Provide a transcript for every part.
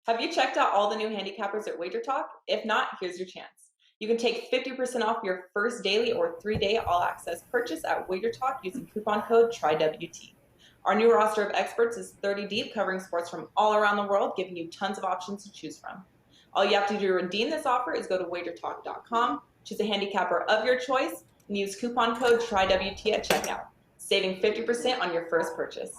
Have you checked out all the new handicappers at WagerTalk? If not, here's your chance. You can take 50% off your first daily or 3-day all-access purchase at WagerTalk using coupon code TRYWT. Our new roster of experts is 30 deep, covering sports from all around the world, giving you tons of options to choose from. All you have to do to redeem this offer is go to WagerTalk.com, choose a handicapper of your choice, and use coupon code TRYWT at checkout, saving 50% on your first purchase.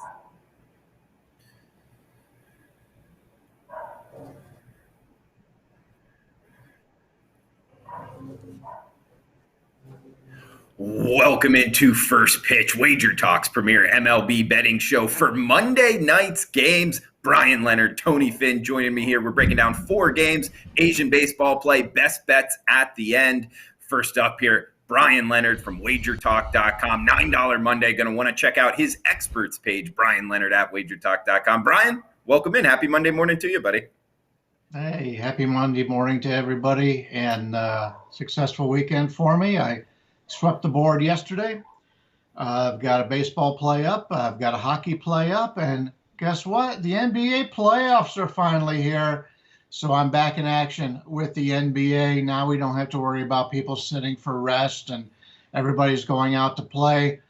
Welcome into First Pitch, WagerTalk's premier MLB betting show for Monday night's games. Bryan Leonard, Tony Finn joining me here. We're breaking down 4 games, Asian baseball play, best bets at the end. First up here, Bryan Leonard from WagerTalk.com. $9 Monday. Going to want to check out his experts page, Bryan Leonard at WagerTalk.com. Bryan, welcome in. Happy Monday morning to you, buddy. Hey, happy Monday morning to everybody, and successful weekend for me. I swept the board yesterday. I've got a baseball play up. I've got a hockey play up. And guess what? The NBA playoffs are finally here. So I'm back in action with the NBA. Now we don't have to worry about people sitting for rest and everybody's going out to play.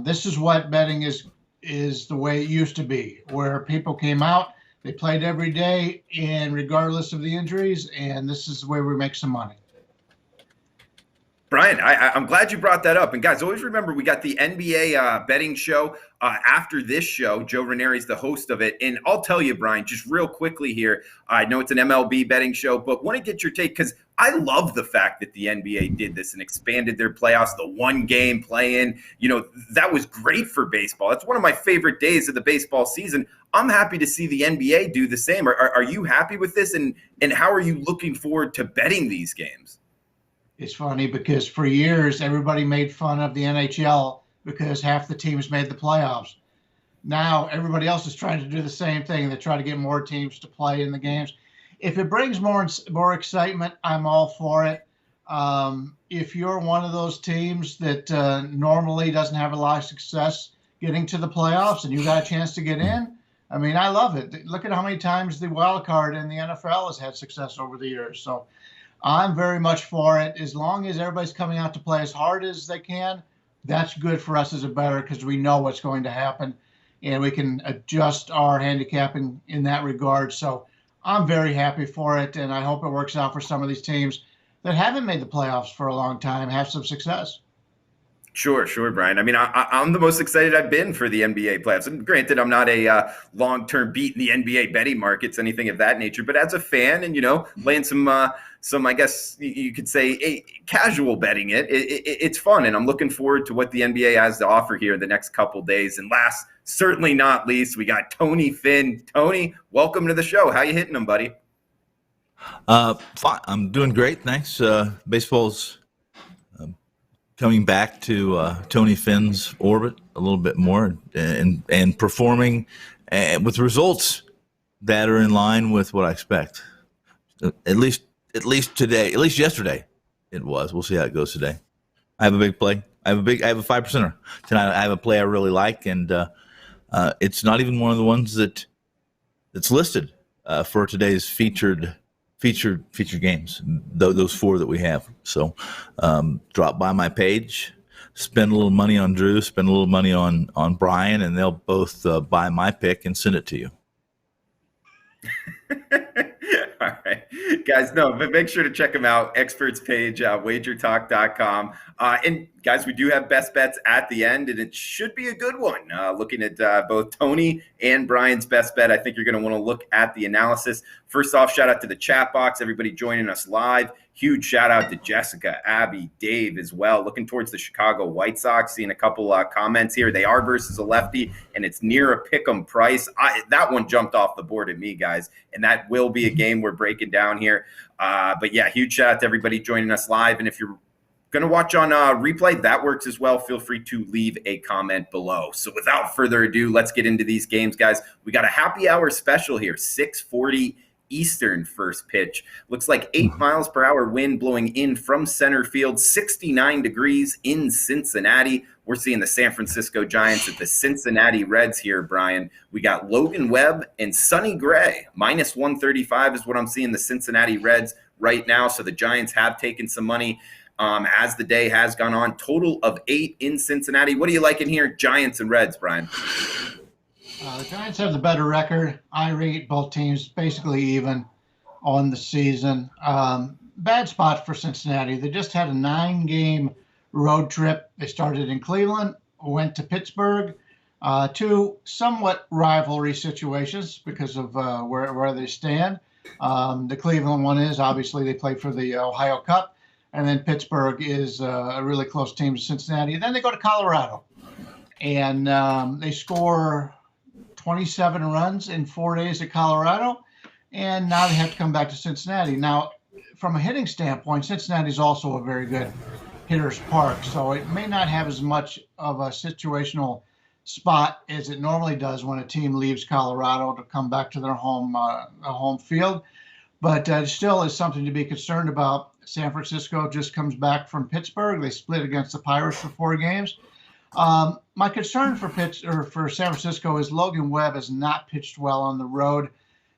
This is what betting is the way it used to be, where people came out, they played every day, and regardless of the injuries, and this is where we make some money. Bryan, I'm glad you brought that up. And guys, always remember we got the NBA betting show after this show. Joe Ranieri's the host of it. And I'll tell you, Bryan, just real quickly here, I know it's an MLB betting show, but want to get your take because I love the fact that the NBA did this and expanded their playoffs, the one-game play-in. You know, that was great for baseball. That's one of my favorite days of the baseball season. I'm happy to see the NBA do the same. Are you happy with this? And how are you looking forward to betting these games? It's funny because for years, everybody made fun of the NHL because half the teams made the playoffs. Now everybody else is trying to do the same thing. They try to get more teams to play in the games. If it brings more excitement, I'm all for it. If you're one of those teams that normally doesn't have a lot of success getting to the playoffs and you got a chance to get in, I mean, I love it. Look at how many times the wild card in the NFL has had success over the years. So I'm very much for it. As long as everybody's coming out to play as hard as they can, that's good for us as a bettor because we know what's going to happen and we can adjust our handicapping in that regard. So I'm very happy for it, and I hope it works out for some of these teams that haven't made the playoffs for a long time, have some success. Sure, Bryan. I mean, I'm the most excited I've been for the NBA playoffs. And granted, I'm not a long-term beat in the NBA betting markets, anything of that nature. But as a fan and, laying some, I guess you could say, casual betting it's fun. And I'm looking forward to what the NBA has to offer here the next couple days. And last, certainly not least, we got Tony Finn. Tony, welcome to the show. How you hitting them, buddy? Fine. I'm doing great. Thanks. Baseball's coming back to Tony Finn's orbit a little bit more and performing with results that are in line with what I expect. At least today, at least yesterday it was. We'll see how it goes today. I have a big play. I have a 5%er tonight. I have a play I really like, and it's not even one of the ones that's listed for today's featured games, those 4 that we have. So drop by my page, spend a little money on Drew, spend a little money on Bryan, and they'll both buy my pick and send it to you. All right, guys, but make sure to check them out. Experts page, WagerTalk.com. And guys, we do have best bets at the end, and it should be a good one. Looking at both Tony and Bryan's best bet, I think you're going to want to look at the analysis. First off, shout out to the chat box, everybody joining us live. Huge shout out to Jessica, Abby, Dave as well. Looking towards the Chicago White Sox, seeing a couple comments here. They are versus a lefty, and it's near a pick'em price. That one jumped off the board at me, guys, and that will be a game we're breaking down here. But yeah, huge shout out to everybody joining us live. And if you're going to watch on replay, that works as well. Feel free to leave a comment below. So without further ado, let's get into these games, guys. We got a happy hour special here, 6:40 Eastern first pitch. Looks like 8 miles per hour wind blowing in from center field, 69 degrees in Cincinnati. We're seeing the San Francisco Giants at the Cincinnati Reds here, Bryan. We got Logan Webb and Sonny Gray. Minus 135 is what I'm seeing the Cincinnati Reds right now. So the Giants have taken some money as the day has gone on. Total of 8 in Cincinnati. What do you like in here, Giants and Reds, Bryan? The Giants have the better record. I rate both teams basically even on the season. Bad spot for Cincinnati. They just had a 9-game road trip. They started in Cleveland, went to Pittsburgh, 2 somewhat rivalry situations because of where they stand. The Cleveland one is obviously they play for the Ohio Cup, and then Pittsburgh is a really close team to Cincinnati. Then they go to Colorado, and they score 27 runs in 4 days at Colorado, and now they have to come back to Cincinnati. Now, from a hitting standpoint, Cincinnati is also a very good hitter's park, so it may not have as much of a situational spot as it normally does when a team leaves Colorado to come back to their home field, but it still is something to be concerned about. San Francisco just comes back from Pittsburgh. They split against the Pirates for 4 games. My concern for San Francisco is Logan Webb has not pitched well on the road.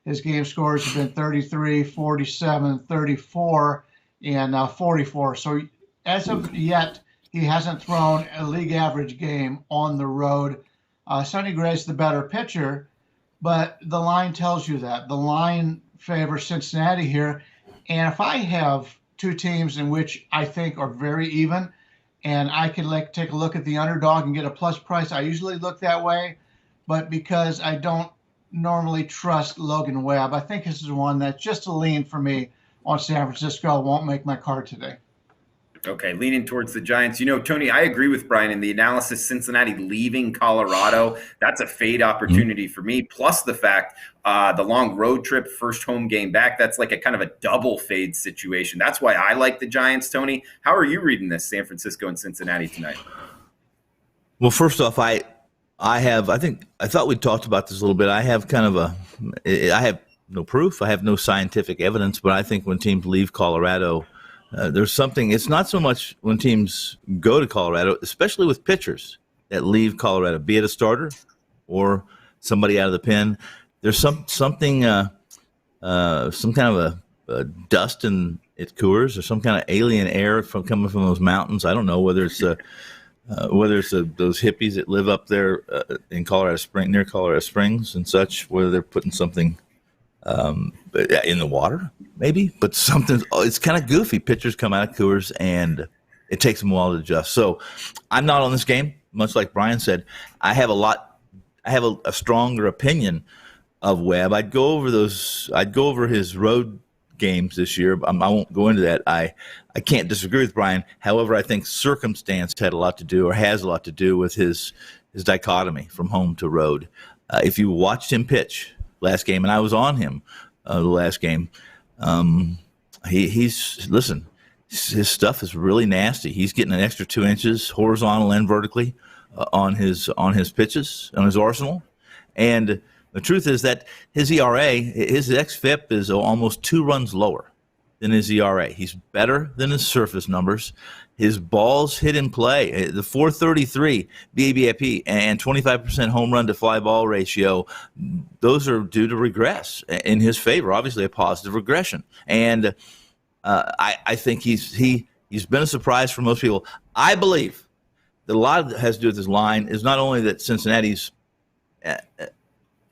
His game scores have been 33, 47, 34, and 44. So as of yet, he hasn't thrown a league average game on the road. Sonny Gray's the better pitcher, but the line tells you that. The line favors Cincinnati here. And if I have 2 teams in which I think are very even, and I can take a look at the underdog and get a plus price, I usually look that way. But because I don't normally trust Logan Webb, I think this is one that's just a lean for me on San Francisco. Won't make my card today. Okay, leaning towards the Giants. You know, Tony, I agree with Bryan in the analysis. Cincinnati leaving Colorado, that's a fade opportunity for me. Plus the fact the long road trip, first home game back, that's like a kind of a double fade situation. That's why I like the Giants, Tony. How are you reading this, San Francisco and Cincinnati tonight? Well, first off, I thought we talked about this a little bit. I have no proof. I have no scientific evidence, but I think when teams leave Colorado, there's something. It's not so much when teams go to Colorado, especially with pitchers that leave Colorado, be it a starter or somebody out of the pen. There's some kind of a dust in at Coors, or some kind of alien air coming from those mountains. I don't know whether it's those hippies that live up there in near Colorado Springs and such, whether they're putting something in the water, maybe, but it's kind of goofy. Pitchers come out of Coors and it takes them a while to adjust. So I'm not on this game, much like Bryan said. I have a stronger opinion of Webb. I'd go over his road games this year. I won't go into that. I can't disagree with Bryan. However, I think circumstance has a lot to do with his dichotomy from home to road. If you watched him pitch last game, and I was on him the last game, his stuff is really nasty. He's getting an extra 2 inches horizontal and vertically on his pitches, on his arsenal. And the truth is that his ERA, his xFIP is almost 2 runs lower than his ERA. He's better than his surface numbers. His balls hit in play, the 433 BABIP and 25% home run to fly ball ratio, those are due to regress in his favor, obviously a positive regression. And I think he's been a surprise for most people. I believe that a lot of it has to do with his line is not only that Cincinnati's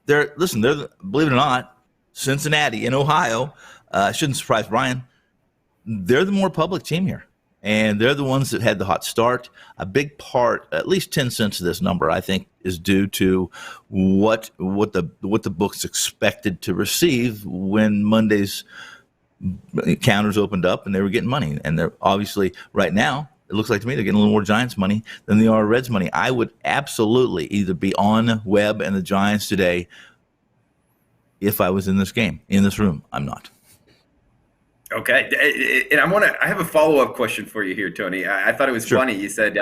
they're believe it or not, Cincinnati in Ohio, shouldn't surprise Bryan, they're the more public team here. And they're the ones that had the hot start. A big part, at least 10 cents of this number, I think, is due to what the books expected to receive when Monday's counters opened up and they were getting money. And they're obviously right now, it looks like to me they're getting a little more Giants money than they are Reds money. I would absolutely either be on Webb and the Giants today if I was in this game, in this room. I'm not. Okay, and I have a follow-up question for you here, Tony. I thought it was funny. You said,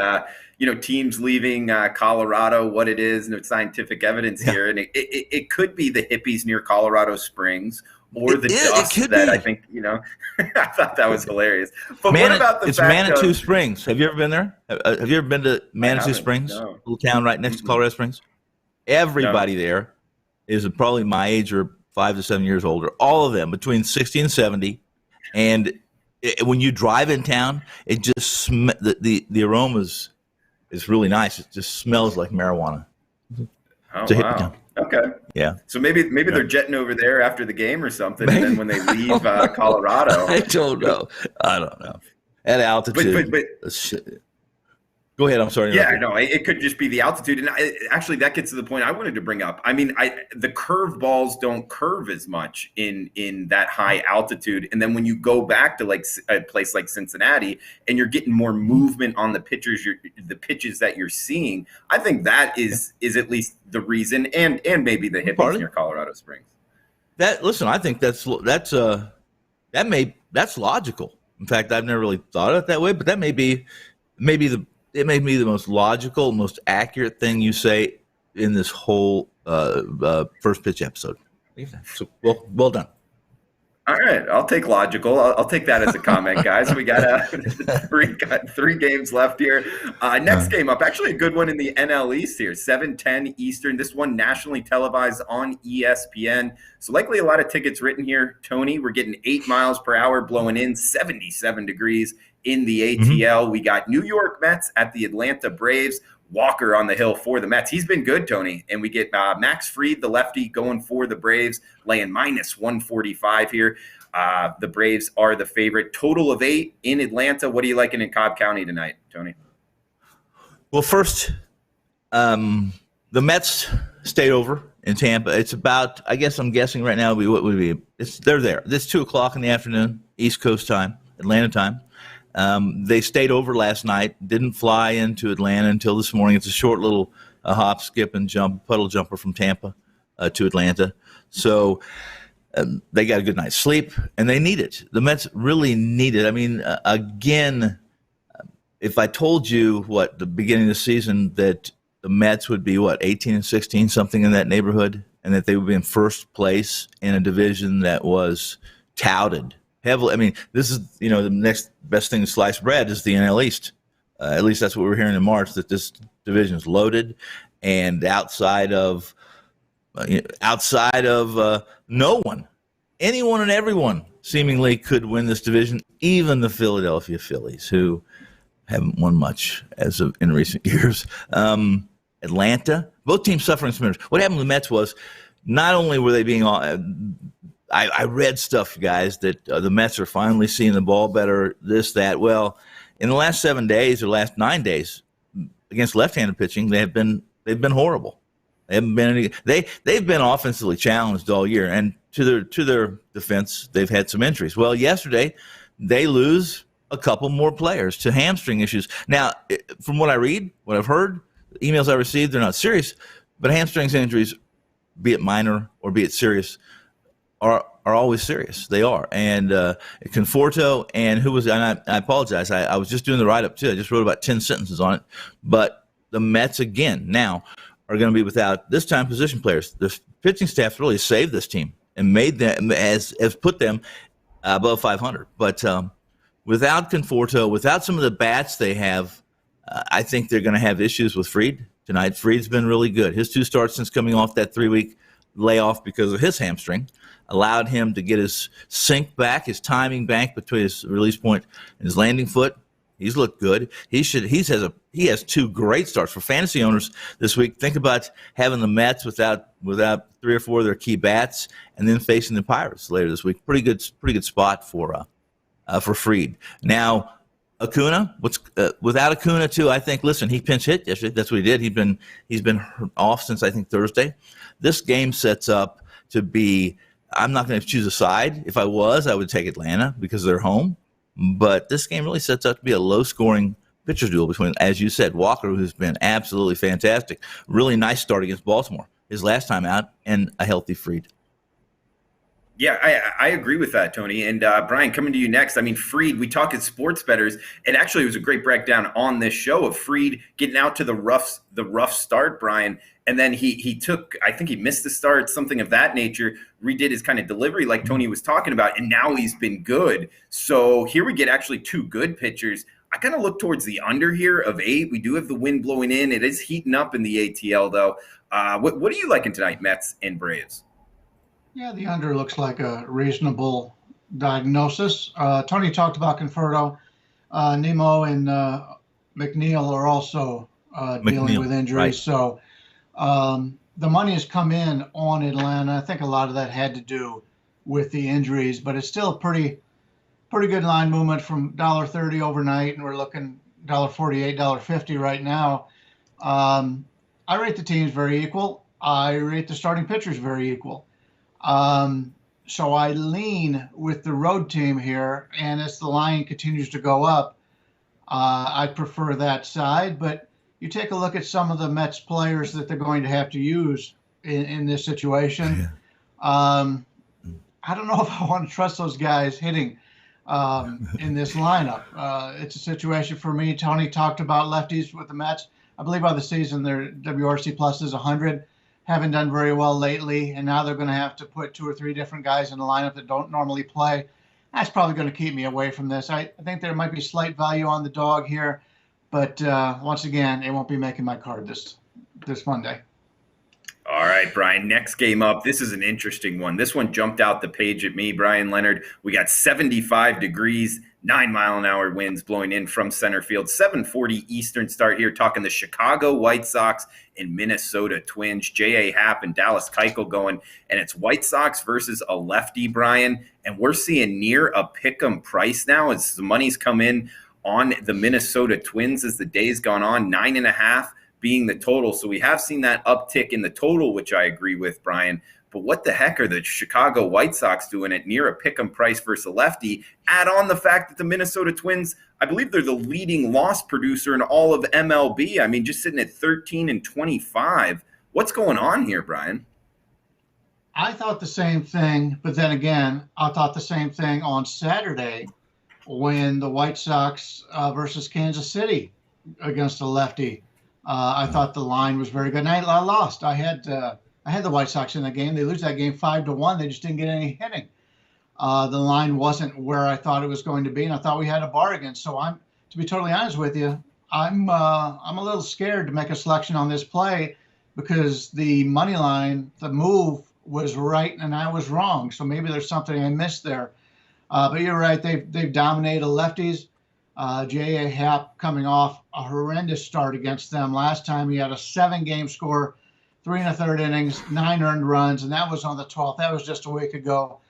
teams leaving Colorado, what it is, no scientific evidence here, and it could be the hippies near Colorado Springs, or the dust that I think, I thought that was hilarious. But what about the it's fact Manitou of, Springs. Have you ever been there? Have you ever been to Manitou Springs, no. little town right next to Colorado Springs? Everybody there is probably my age or 5 to 7 years older. All of them between 60 and 70. And when you drive in town, it just the aroma is really nice. It just smells like marijuana. Oh, it's a wow. hippie town. Okay. Yeah. So maybe they're jetting over there after the game or something, and then when they leave Colorado. I don't know. At altitude. But go ahead. I'm sorry. Yeah, no, it could just be the altitude. And actually, that gets to the point I wanted to bring up. I mean, the curve balls don't curve as much in that high altitude. And then when you go back to like a place like Cincinnati and you're getting more movement on the pitches that you're seeing, I think that is at least the reason, and maybe the hippies near Colorado Springs. I think that's logical. In fact, I've never really thought of it that way, but that may be the most logical, most accurate thing you say in this whole first pitch episode. So, well done. All right, I'll take logical. I'll take that as a comment, guys. We got three games left here. Next game up, actually a good one in the NL East here, 7:10 Eastern. This one nationally televised on ESPN. So likely a lot of tickets written here. Tony, we're getting 8 miles per hour blowing in, 77 degrees in the ATL. We got New York Mets at the Atlanta Braves. Walker on the hill for the Mets. He's been good, Tony. And we get Max Fried, the lefty, going for the Braves, laying minus 145 here. The Braves are the favorite. Total of 8 in Atlanta. What are you liking in Cobb County tonight, Tony? Well, first, the Mets stayed over in Tampa. It's about, I guess I'm guessing right now, they're there. It's 2 o'clock in the afternoon, East Coast time, Atlanta time. They stayed over last night, didn't fly into Atlanta until this morning. It's a short little hop, skip, and jump, puddle jumper from Tampa to Atlanta. So they got a good night's sleep, and they need it. The Mets really need it. I mean, again, if I told you, the beginning of the season that the Mets would be, 18 and 16, something in that neighborhood, and that they would be in first place in a division that was touted heavily. I mean, this is, the next best thing to sliced bread is the NL East. At least that's what we were hearing in March, that this division is loaded, and outside of no one, anyone and everyone seemingly could win this division, even the Philadelphia Phillies, who haven't won much in recent years. Atlanta, both teams suffering some injuries. What happened to the Mets was not only were they being I read stuff, guys, that the Mets are finally seeing the ball better, this, that. Well, in the last 7 days or last 9 days against left-handed pitching, they've been horrible. They haven't been they've been offensively challenged all year, and to their defense, they've had some injuries. Well, yesterday they lose a couple more players to hamstring issues. Now, from what I read, what I've heard, the emails I received, they're not serious, but hamstrings injuries, be it minor or be it serious, are always serious. They are. And Conforto and and I apologize, I was just doing the write-up too. I just wrote about 10 sentences on it. But the Mets, again, now are going to be without, this time, position players. The pitching staff really saved this team and made them, has put them above 500. But without Conforto, without some of the bats they have, I think they're going to have issues with Fried tonight. Fried's been really good. His 2 starts since coming off that 3-week layoff because of his hamstring allowed him to get his sync back, his timing back between his release point and his landing foot. He's looked good. He has 2 great starts for fantasy owners this week. Think about having the Mets without 3 or 4 of their key bats, and then facing the Pirates later this week. Pretty good spot for Fried. Now, Acuna, without Acuna too, I think. Listen, he pinch hit yesterday. That's what he did. He's been off since I think Thursday. This game sets up to be. I'm not going to choose a side. If I was, I would take Atlanta because they're home. But this game really sets up to be a low-scoring pitcher duel between, as you said, Walker, who's been absolutely fantastic. Really nice start against Baltimore his last time out, and a healthy Fried. Yeah, I agree with that, Tony. And Bryan, coming to you next. I mean, Fried, we talk as sports bettors, and actually it was a great breakdown on this show of Fried getting out to the rough start, Bryan. And then he took, I think he missed the start, something of that nature, redid his kind of delivery like Tony was talking about, and now he's been good. So here we get actually two good pitchers. I kind of look towards the under here of 8. We do have the wind blowing in. It is heating up in the ATL, though. What are you liking tonight, Mets and Braves? Yeah, the under looks like a reasonable diagnosis. Tony talked about Conforto. Nemo and McNeil are also dealing with injuries. Right. So the money has come in on Atlanta. I think a lot of that had to do with the injuries, but it's still a pretty good line movement from $1.30 overnight, and we're looking $1.48, $1.50 right now. I rate the teams very equal. I rate the starting pitchers very equal. So I lean with the road team here, and as the line continues to go up, I prefer that side. But you take a look at some of the Mets players that they're going to have to use in this situation. Yeah. I don't know if I want to trust those guys hitting in this lineup. It's a situation for me. Tony talked about lefties with the Mets. I believe by the season their WRC plus is 100. Haven't done very well lately, and now they're going to have to put 2 or 3 different guys in the lineup that don't normally play. That's probably going to keep me away from this. I think there might be slight value on the dog here, but once again, it won't be making my card this Monday. All right, Bryan, next game up. This is an interesting one. This one jumped out the page at me, Bryan Leonard. We got 75 degrees, 9-mile-an-hour winds blowing in from center field. 7:40 Eastern start here, talking the Chicago White Sox and Minnesota Twins. J.A. Happ and Dallas Keuchel going, and it's White Sox versus a lefty, Bryan. And we're seeing near a pick'em price now as the money's come in on the Minnesota Twins as the day's gone on, 9.5 being the total. So we have seen that uptick in the total, which I agree with, Bryan. But what the heck are the Chicago White Sox doing at near a pick'em price versus a lefty? Add on the fact that the Minnesota Twins, I believe they're the leading loss producer in all of MLB. I mean, just sitting at 13-25. What's going on here, Bryan? I thought the same thing, but then again, I thought the same thing on Saturday when the White Sox versus Kansas City against a lefty. I thought the line was very good. And I lost. I had the White Sox in the game. They lose that game 5-1. They just didn't get any hitting. The line wasn't where I thought it was going to be, and I thought we had a bargain. So to be totally honest with you, I'm a little scared to make a selection on this play because the money line, the move was right and I was wrong. So maybe there's something I missed there. But you're right. They've dominated lefties. J.A. Happ coming off a horrendous start against them. Last time he had a 7-game score, 3 1/3 innings, 9 earned runs, and that was on the 12th. That was just a week ago.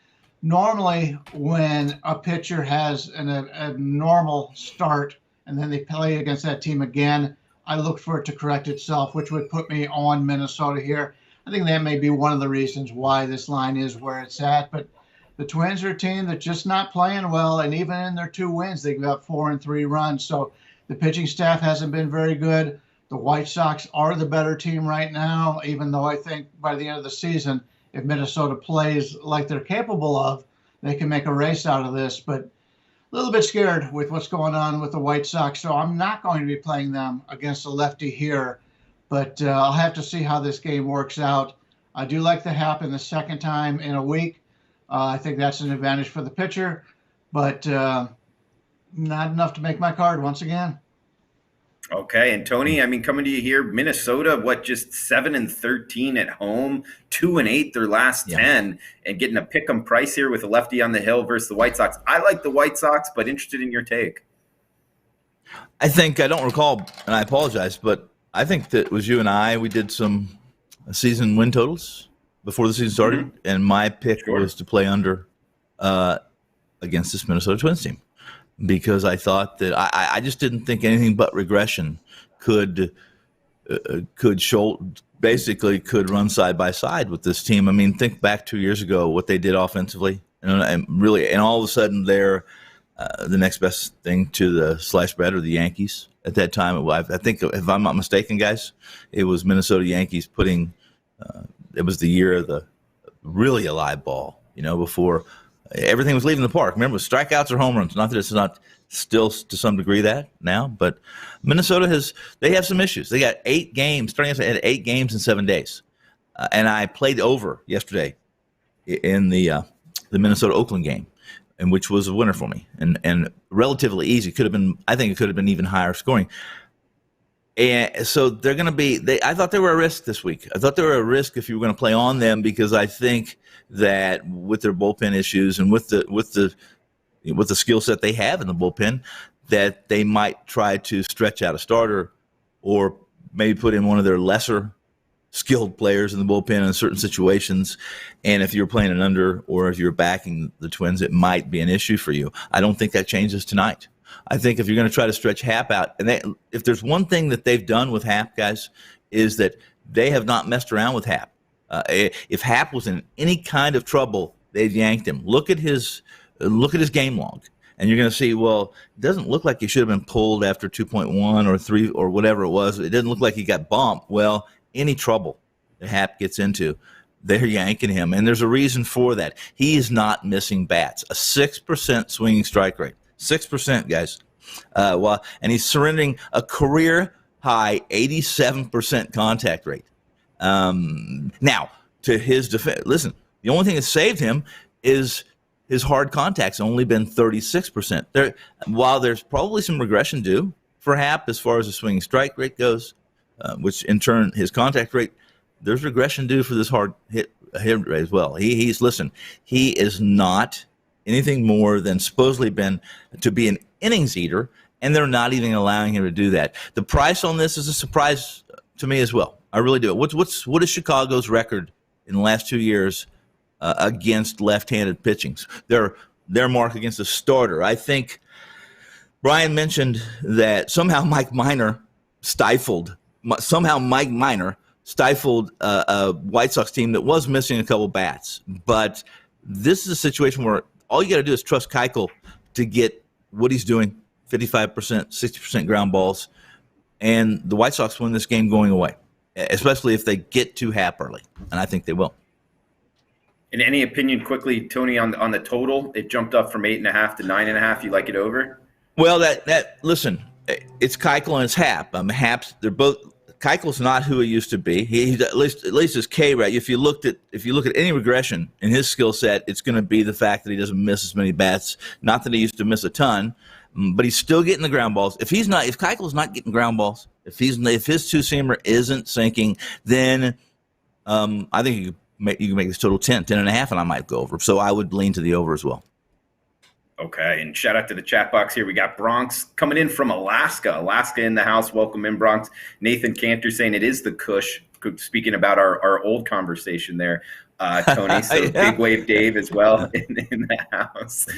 Normally, when a pitcher has an abnormal start and then they play against that team again, I look for it to correct itself, which would put me on Minnesota here. I think that may be one of the reasons why this line is where it's at. But the Twins are a team that's just not playing well, and even in their 2 wins, they give up 4 and 3 runs. So the pitching staff hasn't been very good. The White Sox are the better team right now, even though I think by the end of the season, if Minnesota plays like they're capable of, they can make a race out of this. But a little bit scared with what's going on with the White Sox, so I'm not going to be playing them against a lefty here. But I'll have to see how this game works out. I do like the Happ in the second time in a week. I think that's an advantage for the pitcher, but not enough to make my card once again. Okay, and Tony, I mean, coming to you here, Minnesota, just 7-13 at home, 2-8 their last 10, and getting a pick'em price here with a lefty on the hill versus the White Sox. I like the White Sox, but interested in your take. I think, I don't recall, and I apologize, but I think that it was you and I, we did some season win totals before the season started, and my pick was to play under against this Minnesota Twins team because I thought that I just didn't think anything but regression could run side by side with this team. I mean, think back 2 years ago what they did offensively, and really, and all of a sudden they're the next best thing to the sliced bread or the Yankees at that time. I think, if I'm not mistaken, guys, it was Minnesota Yankees putting. It was the year of the really a live ball. before everything was leaving the park. Remember, strikeouts or home runs. Not that it's not still to some degree that now, but Minnesota they have some issues. They got 8 games, starting out, had 8 games in 7 days. And I played over yesterday in the Minnesota-Oakland game, and which was a winner for me and relatively easy. I think it could have been even higher scoring. And so they're going to be. I thought they were a risk this week. I thought they were a risk if you were going to play on them, because I think that with their bullpen issues and with the skill set they have in the bullpen, that they might try to stretch out a starter or maybe put in one of their lesser skilled players in the bullpen in certain situations. And if you're playing an under or if you're backing the Twins, it might be an issue for you. I don't think that changes tonight. I think if you're going to try to stretch Happ out, and if there's one thing that they've done with Happ, guys, is that they have not messed around with Happ. If Happ was in any kind of trouble, they've yanked him. Look at his game log, and you're going to see, well, it doesn't look like he should have been pulled after 2.1 or 3 or whatever it was. It doesn't look like he got bumped. Well, any trouble that Happ gets into, they're yanking him, and there's a reason for that. He is not missing bats. A 6% swinging strike rate. 6%, guys. And he's surrendering a career high 87% contact rate. Now, to his defense, listen, the only thing that saved him is his hard contact's only been 36%. While there's probably some regression due for Happ as far as the swinging strike rate goes, which in turn his contact rate, there's regression due for this hard hit rate as well. He is not anything more than supposedly been to be an innings eater, and they're not even allowing him to do that. The price on this is a surprise to me as well. I really do. What is Chicago's record in the last 2 years against left-handed pitchings? Their mark against a starter. I think Bryan mentioned that somehow Mike Minor stifled a White Sox team that was missing a couple bats. But this is a situation where all you got to do is trust Keuchel to get what he's doing, 55%, 60% ground balls, and the White Sox win this game going away, especially if they get to Happ early, and I think they will. In any opinion, quickly, Tony, on the total, it jumped up from 8.5 to 9.5. You like it over? Well, listen, it's Keuchel and it's Happ. They're both. Keuchel's not who he used to be. He's at least his K rate. If you look at any regression in his skill set, it's going to be the fact that he doesn't miss as many bats. Not that he used to miss a ton, but he's still getting the ground balls. If Keuchel's not getting ground balls, if his two-seamer isn't sinking, then I think you can make this total 10.5, and I might go over. So I would lean to the over as well. Okay, and shout out to the chat box here. We got Bronx coming in from Alaska. Alaska in the house. Welcome in, Bronx. Nathan Cantor saying it is the Kush. Speaking about our old conversation there, Tony. So yeah. Big Wave Dave as well in the house.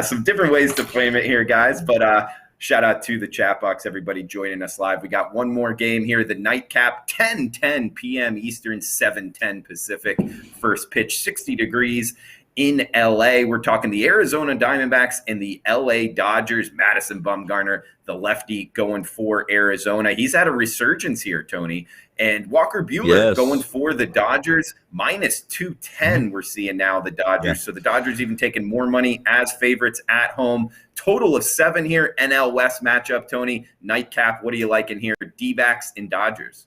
Some different ways to frame it here, guys. But shout out to the chat box, everybody joining us live. We got one more game here. The nightcap, 10:10 p.m. Eastern, 7:10 Pacific. First pitch, 60 degrees. In LA, we're talking the Arizona Diamondbacks and the LA Dodgers. Madison Bumgarner, the lefty, going for Arizona. He's had a resurgence here, Tony. And Walker Buehler going for the Dodgers, minus 210 we're seeing now, the Dodgers. Yeah. So the Dodgers even taking more money as favorites at home. Total of 7 here, NL West matchup, Tony. Nightcap, what do you like in here? D-backs and Dodgers.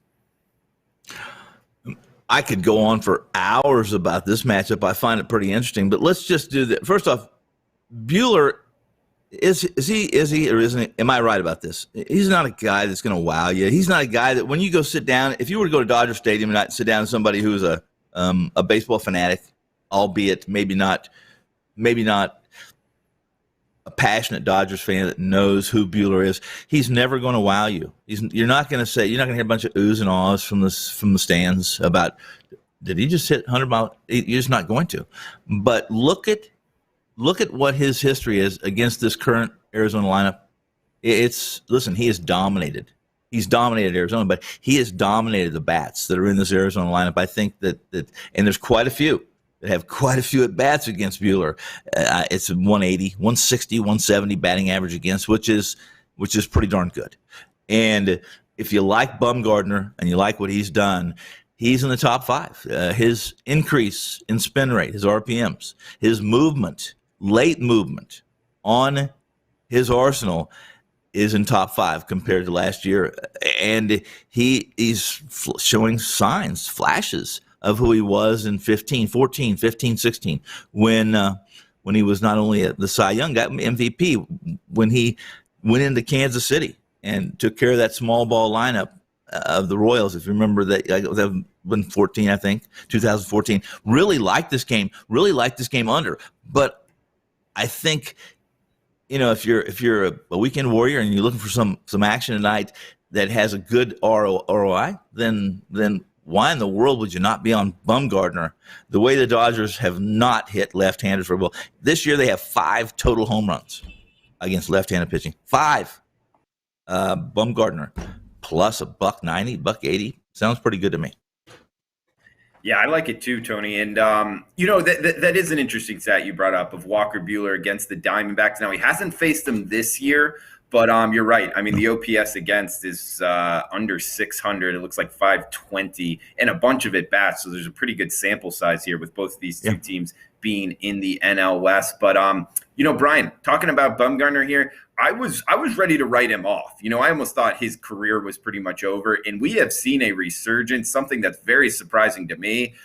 I could go on for hours about this matchup. I find it pretty interesting, but let's just do that. First off, Buehler, is he or isn't he? Am I right about this? He's not a guy that's going to wow you. He's not a guy that when you go sit down, if you were to go to Dodger Stadium and not sit down with somebody who's a baseball fanatic, albeit maybe not a passionate Dodgers fan that knows who Buehler is, he's never going to wow you. You're not going to hear a bunch of oohs and ahs from the stands about, did he just hit 100 miles? You're just not going to. But look at what his history is against this current Arizona lineup. Listen, he has dominated. He's dominated Arizona, but he has dominated the bats that are in this Arizona lineup. I think that and there's quite a few that have quite a few at-bats against Buehler. It's 180, 160, 170 batting average against, which is pretty darn good. And if you like Bumgarner and you like what he's done, he's in the top 5. His increase in spin rate, his RPMs, his movement, late movement on his arsenal is in top 5 compared to last year. And he's showing signs, flashes of who he was in 14, 15, 16, when he was not only the Cy Young guy, MVP, when he went into Kansas City and took care of that small ball lineup of the Royals. If you remember that was 14, I think, 2014. Really liked this game under. But I think, if you're a weekend warrior and you're looking for some action tonight that has a good ROI, then why in the world would you not be on Bumgarner? The way the Dodgers have not hit left-handers for a ball. This year they have 5 total home runs against left-handed pitching. 5. Bumgarner plus $190, $180 sounds pretty good to me. Yeah, I like it too, Tony. And, that is an interesting stat you brought up of Walker Buehler against the Diamondbacks. Now, he hasn't faced them this year, but you're right. I mean, the OPS against is under 600. It looks like 520 and a bunch of at-bats. So there's a pretty good sample size here with both these two teams being in the NL West. But, Bryan, talking about Bumgarner here, I was ready to write him off. I almost thought his career was pretty much over, and we have seen a resurgence, something that's very surprising to me.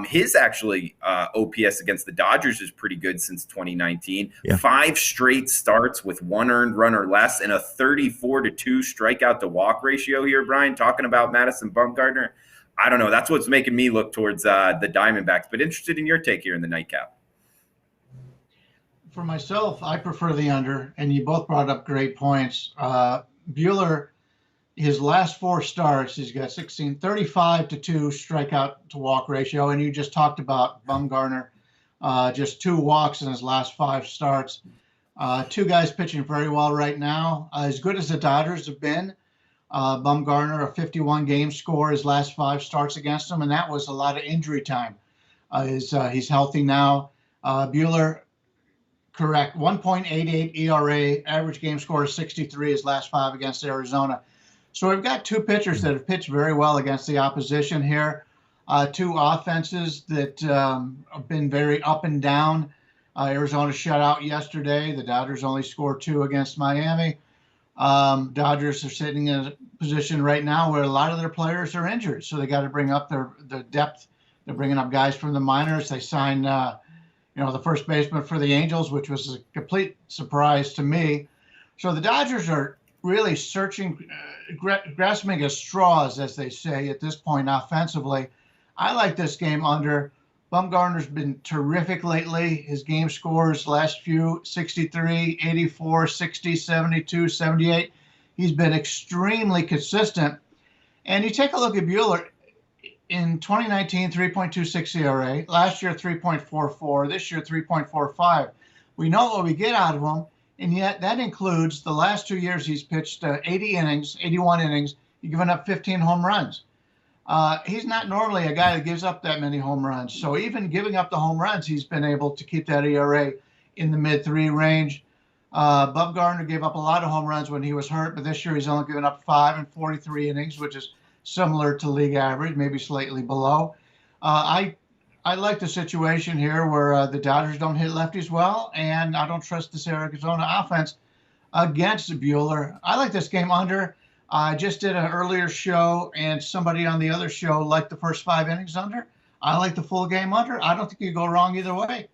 His actually OPS against the Dodgers is pretty good since 2019. 5 straight starts with 1 earned run or less and a 34-2 strikeout to walk ratio here, Bryan, talking about Madison Bumgarner. I don't know. That's what's making me look towards the Diamondbacks, but interested in your take here in the nightcap. For myself, I prefer the under, and you both brought up great points. Buehler, his last 4 starts, he's got 35-2 strikeout to walk ratio, and you just talked about Bumgarner, just 2 walks in his last 5 starts. 2 guys pitching very well right now. As good as the Dodgers have been, Bumgarner, a 51-game score his last 5 starts against them, and that was a lot of injury time. He's healthy now. Buehler, correct, 1.88 ERA, average game score is 63 his last 5 against Arizona. So we've got 2 pitchers that have pitched very well against the opposition here. 2 offenses that have been very up and down. Arizona shut out yesterday. The Dodgers only scored 2 against Miami. Dodgers are sitting in a position right now where a lot of their players are injured, so they got to bring up their depth. They're bringing up guys from the minors. They signed, the first baseman for the Angels, which was a complete surprise to me. So the Dodgers are really searching, grasping at straws, as they say at this point offensively. I like this game under. Bumgarner's been terrific lately. His game scores last few, 63, 84, 60, 72, 78. He's been extremely consistent. And you take a look at Buehler. In 2019, 3.26 ERA. Last year, 3.44. This year, 3.45. We know what we get out of him, and yet that includes the last 2 years he's pitched 81 innings. He's given up 15 home runs. He's not normally a guy that gives up that many home runs. So even giving up the home runs, he's been able to keep that ERA in the mid-3 range. Bumgarner gave up a lot of home runs when he was hurt, but this year he's only given up 5 in 43 innings, which is similar to league average, maybe slightly below. I like the situation here where the Dodgers don't hit lefties well, and I don't trust this Arizona offense against Buehler. I like this game under. I just did an earlier show, and somebody on the other show liked the first 5 innings under. I like the full game under. I don't think you go wrong either way.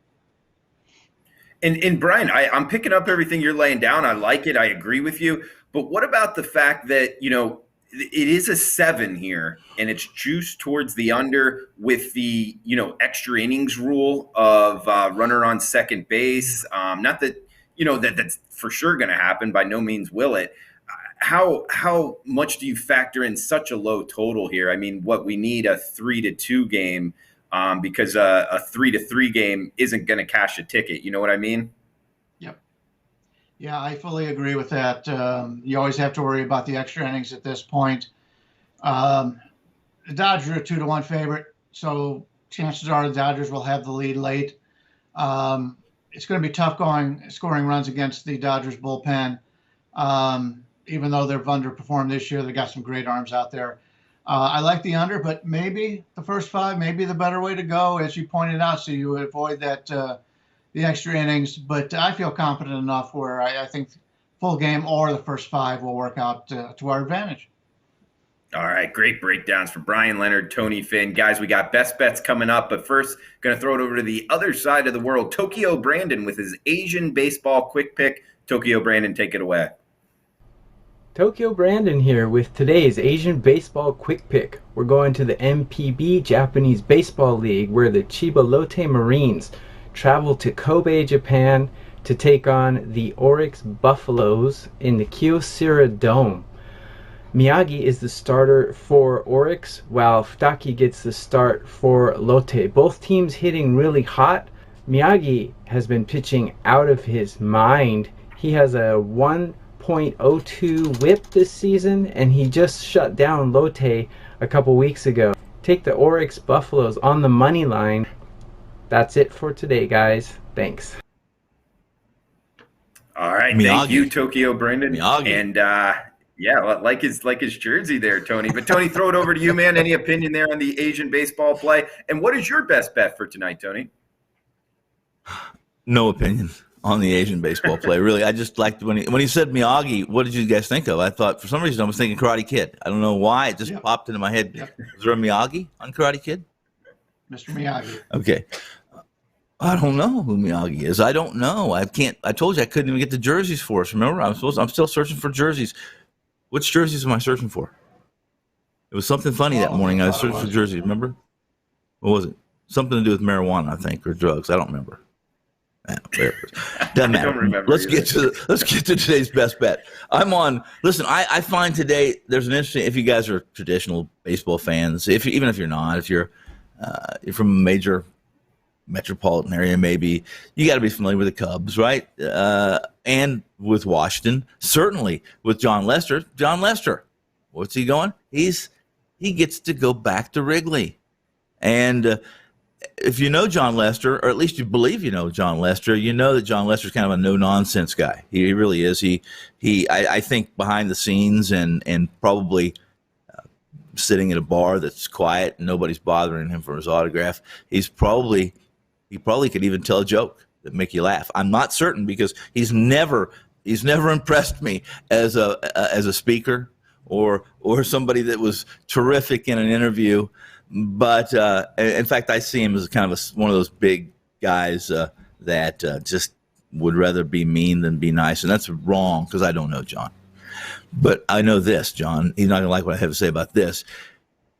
And Bryan, I'm picking up everything you're laying down. I like it. I agree with you. But what about the fact that, it is a 7 here, and it's juiced towards the under with the, extra innings rule of runner on second base. Not that, that's for sure going to happen. By no means will it. How much do you factor in such a low total here? I mean, what we need a 3-2 game because a 3-3 game isn't going to cash a ticket. You know what I mean? Yep. Yeah, I fully agree with that. You always have to worry about the extra innings at this point. The Dodgers are a 2-1 favorite, so chances are the Dodgers will have the lead late. It's going to be tough scoring runs against the Dodgers bullpen. Even though they've underperformed this year, they got some great arms out there. I like the under, but maybe the first 5, maybe the better way to go, as you pointed out, so you avoid that the extra innings. But I feel confident enough where I think full game or the first 5 will work out to our advantage. All right, great breakdowns from Bryan Leonard, Tony Finn. Guys, we got best bets coming up, but first, going to throw it over to the other side of the world. Tokyo Brandon with his Asian baseball quick pick. Tokyo Brandon, take it away. Tokyo Brandon here with today's Asian Baseball Quick Pick. We're going to the MPB Japanese Baseball League, where the Chiba Lotte Marines travel to Kobe, Japan to take on the Oryx Buffaloes in the Kyocera Dome. Miyagi is the starter for Oryx, while Futaki gets the start for Lotte. Both teams hitting really hot. Miyagi has been pitching out of his mind. He has a 1.02 whip this season, and he just shut down Lotte a couple weeks ago. Take the Oryx Buffaloes on the money line. That's it for today, guys. Thanks. All right, Miyagi. Thank you, Tokyo Brandon. Miyagi. And yeah, like his jersey there, Tony. But Tony, throw it over to you, man. Any opinion there on the Asian baseball play? And what is your best bet for tonight, Tony? No opinion on the Asian baseball play. Really, I just liked when he said Miyagi. What did you guys think of? I thought for some reason I was thinking Karate Kid. I don't know why. It just popped into my head. Yep. Was there a Miyagi on Karate Kid? Mr. Miyagi. Okay. I don't know who Miyagi is. I don't know. I told you I couldn't even get the jerseys for us. Remember, I'm still searching for jerseys. Which jerseys am I searching for? It was something funny that morning. I was searching for jerseys. Remember? What was it? Something to do with marijuana, I think, or drugs. I don't remember. Doesn't matter. Let's get to today's best bet. I'm on. Listen, I find today there's an interesting. If you guys are traditional baseball fans, even if you're not, if you're from a major metropolitan area, maybe you got to be familiar with the Cubs, right? And with Washington, certainly with Jon Lester. Jon Lester, what's he going? He gets to go back to Wrigley, and if you know Jon Lester, or at least you believe you know Jon Lester, you know that Jon Lester's kind of a no-nonsense guy. He really is. I think behind the scenes and probably sitting at a bar that's quiet and nobody's bothering him for his autograph, he probably could even tell a joke that make you laugh. I'm not certain because he's never impressed me as a speaker or somebody that was terrific in an interview. But in fact, I see him as kind of one of those big guys that just would rather be mean than be nice, and that's wrong because I don't know Jon. But I know this, Jon. He's not going to like what I have to say about this.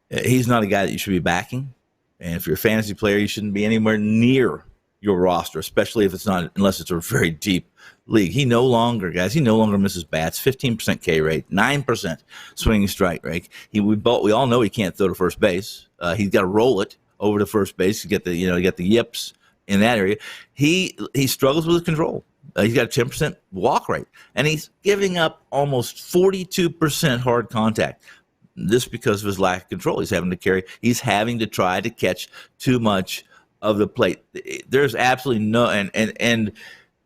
He's not a guy that you should be backing, and if you're a fantasy player, you shouldn't be anywhere near your roster, especially if it's not, unless it's a very deep league. He no longer misses bats. 15% K rate, 9% swinging strike rate. We all know he can't throw to first base. He's got to roll it over to first base to get the yips in that area. He struggles with his control. He's got a 10% walk rate, and he's giving up almost 42% hard contact. This because of his lack of control. He's having to try to catch too much of the plate. There's absolutely no, and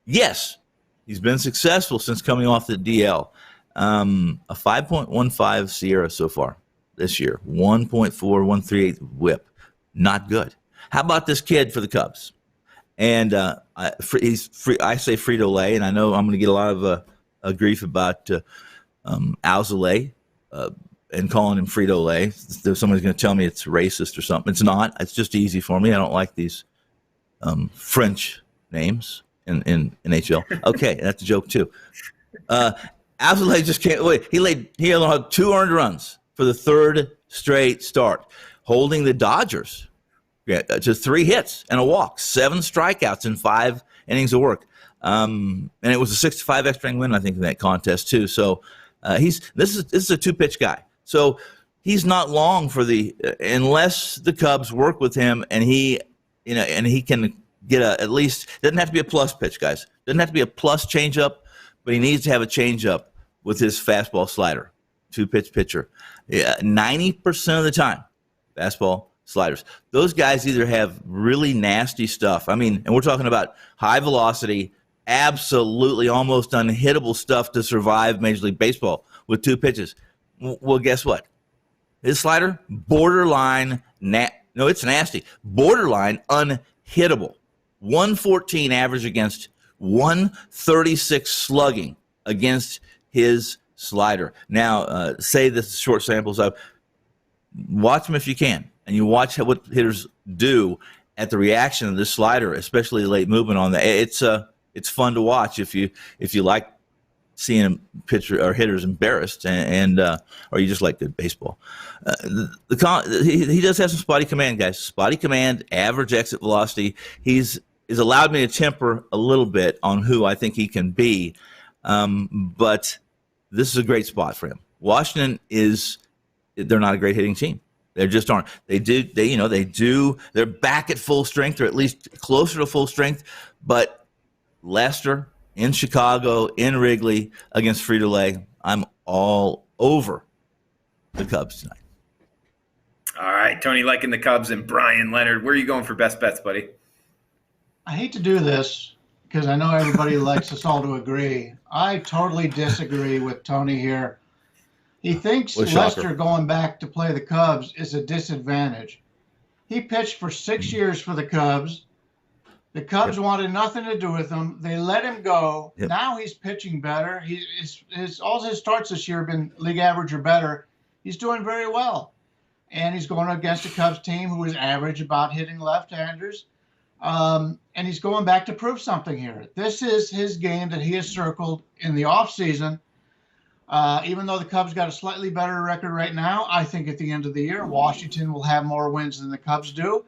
yes, he's been successful since coming off the DL. A 5.15 Sierra so far this year, 1.4138 whip. Not good. How about this kid for the Cubs? And he's free. I say Frito-Lay, and I know I'm going to get a lot of grief about Alzolay and calling him Frito-Lay. Somebody's going to tell me it's racist or something. It's not. It's just easy for me. I don't like these French names in NHL. Okay, that's a joke too. Alzolay just can't wait. He had 2 earned runs for the 3rd straight start, holding the Dodgers to 3 hits and a walk, 7 strikeouts in 5 innings of work. And it was a 6-5 extra inning win, I think, in that contest too. So this is a 2-pitch guy. So he's not long for unless the Cubs work with him and he can get at least, doesn't have to be a plus pitch, guys. Doesn't have to be a plus changeup, but he needs to have a changeup with his fastball slider. 2-pitch pitcher. 90% of the time, fastball, sliders. Those guys either have really nasty stuff. I mean, and we're talking about high velocity, absolutely almost unhittable stuff to survive Major League Baseball with 2 pitches. Well, guess what? His slider, borderline, it's nasty. Borderline unhittable. 114 average against 136 slugging against his slider. Now, say this short samples up. Watch him if you can, and you watch what hitters do at the reaction of this slider, especially late movement on that. It's fun to watch if you like seeing pitcher or hitters embarrassed, or you just like good baseball. He does have some spotty command, guys. Spotty command, average exit velocity. He's allowed me to temper a little bit on who I think he can be, but this is a great spot for him. Washington they're not a great hitting team. They just aren't. They're back at full strength, or at least closer to full strength, but Lester in Chicago, in Wrigley, against Frito-Lay, I'm all over the Cubs tonight. All right, Tony liking the Cubs and Bryan Leonard. Where are you going for best bets, buddy? I hate to do this because I know everybody likes us all to agree. I totally disagree with Tony here. He thinks Lester going back to play the Cubs is a disadvantage. He pitched for 6 years for the Cubs. The Cubs wanted nothing to do with him. They let him go. Yep. Now he's pitching better. All his starts this year have been league average or better. He's doing very well. And he's going against a Cubs team who is average about hitting left-handers. And he's going back to prove something here. This is his game that he has circled in the offseason. Even though the Cubs got a slightly better record right now, I think at the end of the year, Washington will have more wins than the Cubs do.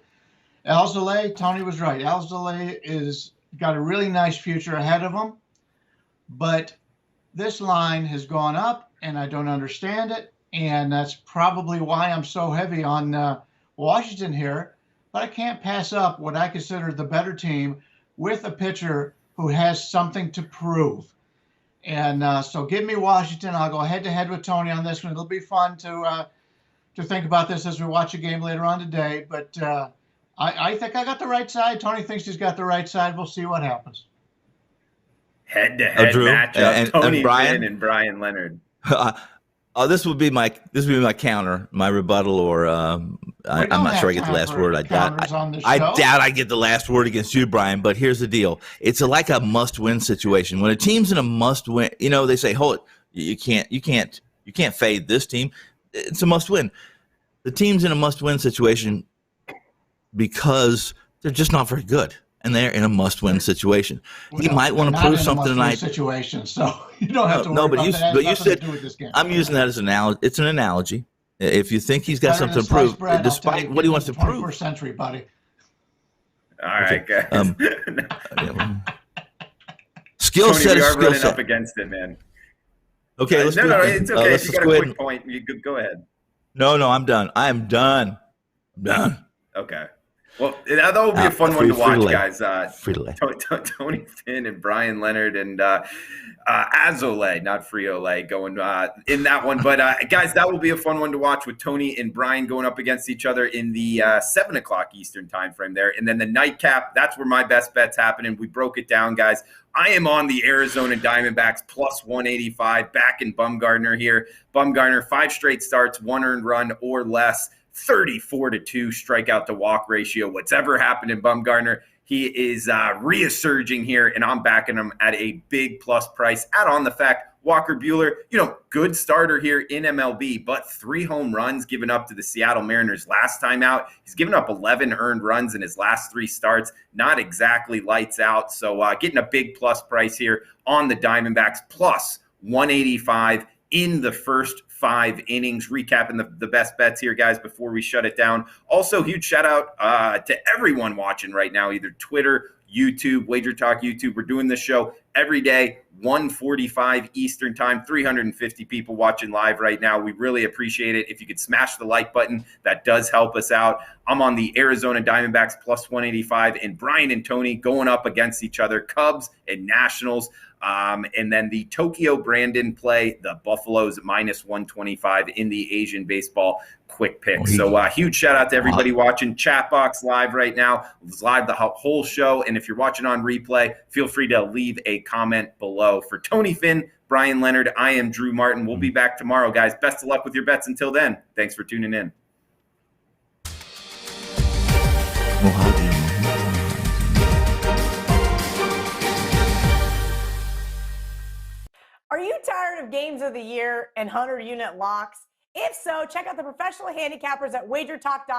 Alzolay, Tony was right. Alzolay is got a really nice future ahead of him. But this line has gone up, and I don't understand it. And that's probably why I'm so heavy on Washington here. But I can't pass up what I consider the better team with a pitcher who has something to prove. And so give me Washington. I'll go head-to-head with Tony on this one. It'll be fun to think about this as we watch a game later on today. But I think I got the right side. Tony thinks he's got the right side. We'll see what happens. Head-to-head matchup. Tony Finn and Bryan Leonard. This would be my counter, my rebuttal, or I'm not sure I get the last word. I doubt I get the last word against you, Bryan. But here's the deal: it's like a must-win situation. When a team's in a must-win, they say, "Hold it, you can't fade this team." It's a must-win. The team's in a must-win situation because they're just not very good, and they're in a must-win situation. You might want to prove something tonight. Situation, so you don't have to worry about that. But you said I'm using that as an analogy. It's an analogy. If you think he's got something to prove, despite what he wants to prove. 21st century, buddy. All right, guys. Skill set is skill set. Up against it, man. Okay, let's no, it's okay. Let's if you got a quick point, you could go ahead. No, I'm done. I am done. I'm done. Okay. Well, that will be a fun one to watch, guys. Frito-Lay. Tony Finn and Bryan Leonard and Azolay, not Frito-Lay, going in that one. But, guys, that will be a fun one to watch with Tony and Bryan going up against each other in the 7 o'clock Eastern time frame there. And then the nightcap, that's where my best bet's happening. We broke it down, guys. I am on the Arizona Diamondbacks plus 185, back in Bumgarner here. Bumgarner, 5 straight starts, 1 earned run or less. 34-2 strikeout to walk ratio. What's ever happened in Bumgarner, he is resurging here, and I'm backing him at a big plus price. Add on the fact Walker Buehler, good starter here in MLB, but 3 home runs given up to the Seattle Mariners last time out. He's given up 11 earned runs in his last 3 starts. Not exactly lights out. So getting a big plus price here on the Diamondbacks, plus 185 in the first 5 innings. Recapping the best bets here, guys, before we shut it down. Also, huge shout out to everyone watching right now, either Twitter, YouTube, Wager Talk YouTube. We're doing this show every day, 1:45 Eastern time, 350 people watching live right now. We really appreciate it. If you could smash the like button, that does help us out. I'm on the Arizona Diamondbacks plus 185, and Bryan and Tony going up against each other, Cubs and Nationals. And then the Tokyo Brandon play, the Buffaloes minus 125 in the Asian baseball quick pick. So huge shout out to everybody watching. Chat box live right now. It's live the whole show. And if you're watching on replay, feel free to leave a comment below. For Tony Finn, Bryan Leonard, I am Drew Martin. We'll be back tomorrow, guys. Best of luck with your bets until then. Thanks for tuning in. Are you tired of games of the year and 100-unit locks? If so, check out the professional handicappers at WagerTalk.com.